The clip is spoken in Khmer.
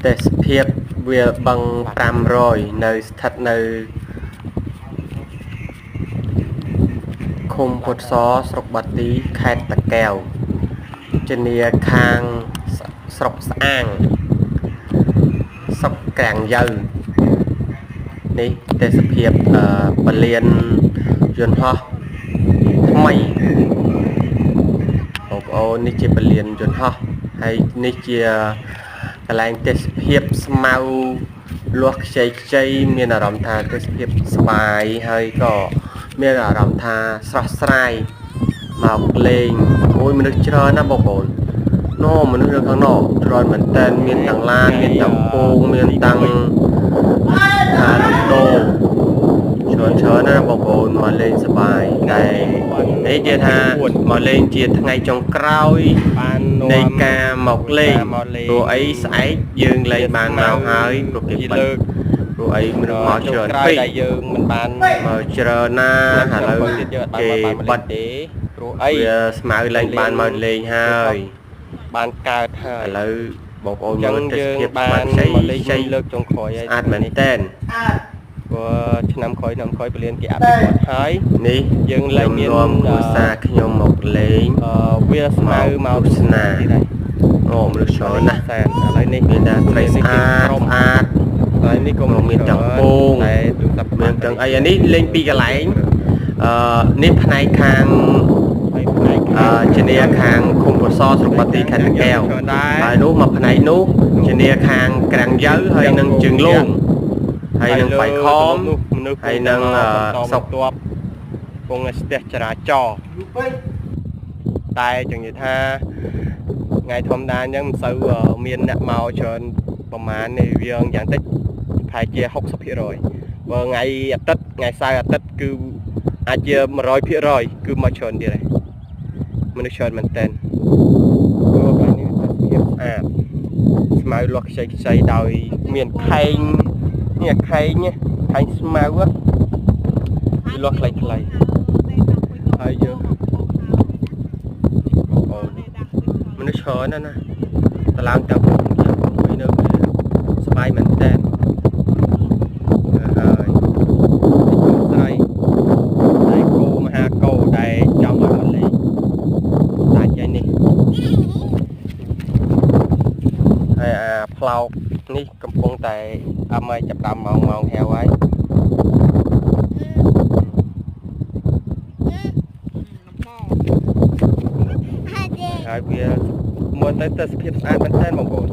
ទេសភាពវាបឹង500នៅស្ថិតនៅឃុំពុទ្ធសស្រុកបាទីខេត្តតាកែវជំនាខាងស្រុកស្អាងស្រុកក្រាំងយើនេះទេសភាពពលានយន្តហោះថ្មីបងប្អូននេះជាពលានយន្តហោះហើយនេះជាកន្លែងទេសភាពស្មៅលាស់ខ្ចីមានអារម្មណ៍ថាទេសភាពស្បាយហើយក៏មានអារម្មណ៍ថាស្រស់ស្រាយមកលេងអូយមនុស្សច្រើនណាស់បងប្អូនមនុស្សនៅខាងនោះច្រើនមែនតើមានទាំងឡានមានទាំងពងមានទាំងខាងដូច្រើនណាស់បងប្អូនមកលេងសប្បាយតែនេះជាថាមកលេងជាថ្ងៃចុងក្រោយនៃការមកលេងព្រោះអីស្អែកយើងលេងបានមកហើយព្រោះគេបិទព្រោះអីមនុស្សមកច្រើនពេកតែយើងមិនបានមកច្រើនណាស់ឥឡូវគេបិទទេព្រោះអីវាស្មៅលេងបានមកលេងហើយបានកើតហើយឥឡូវបងប្អូនមើលទេសភាពបានមកលេងលើកចុងក្រោយហើយស្អាតមែនតើព្រោះឆ្នាំក្រោយពលានគេអភិវឌ្ឍហើយនេះយើងលេងមានគ្រួសារខ្ញុំមកលេងវាស្មៅមកទស្សនាអូមនុស្សច្រើនណាស់តែឥឡូវនេះមានតែត្រីស្អាតហើយនេះក៏មានទាំងពងតែទូរស័ព្ទមានទាំងអីអានេះលេងពីកន្លែងនេះផ្នែកខាងជំនាខាងឃុំពុទ្ធសស្រុកបាទីខេត្តតាកែវហើយនោះមកផ្នែកនោះជំនាខាងក្រាំងយើហើយនឹងជើងលងហើយនឹងបៃខំហើយនឹងសុកទប់ពងស្ទះចរាចរណ៍តែចង់និយាយថាថ្ងៃធម្មតាអញ្ចឹងមិនសូវមានអ្នកមកច្រើនប្រហែលនេះវាយ៉ាងតិចប្រហែលជា 60% បើថ្ងៃអាទិត្យថ្ងៃសៅរ៍អាទិត្យគឺអាចជា 100% គឺមកច្រើនទៀតហើយមនុស្សច្រើនមែនតើព្រោះបែរនេះទេសភាពស្អាតស្មៅលាស់ខ្ចីដោយមានខែងនេះខែងស្មៅវាលាស់ខ្លីហើយយើងអូមនុស្សច្រើនណាស់តឡើងទាំងពួកខ្ញុំនៅសบายមែនតើហើយត្រីតែគោមហាគោដែលចង់ឲ្យមកលេងតែចេញនេះហើយផ្លោកនេះកំពុងតែអមឲ្យចាប់តាមម៉ោងហៅហើយហើយវាមើលទៅទេសភាពស្អាតមែនតើបងប្អូន